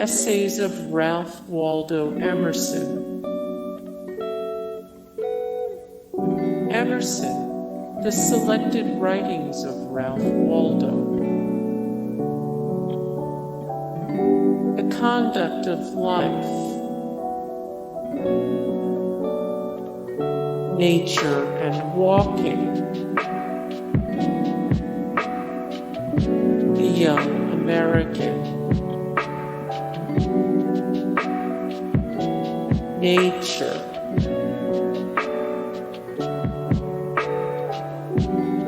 Essays of Ralph Waldo Emerson. Emerson, the selected writings of Ralph Waldo. The conduct of life. Nature and walking. The young American. Nature.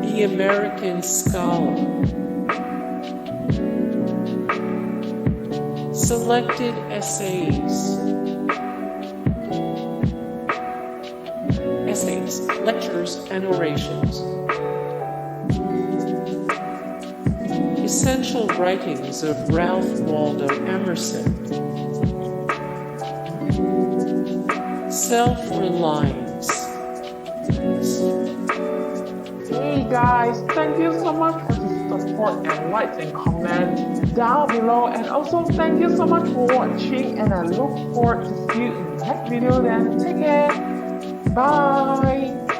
The American scholar. Selected essays. Essays, lectures, and orations. Essential writings of Ralph Waldo Emerson. Self-Reliance. Hey guys, thank you so much for the support and likes and comments down below, and also thank you so much for watching, and I look forward to see you in the next video. Then take care. Bye.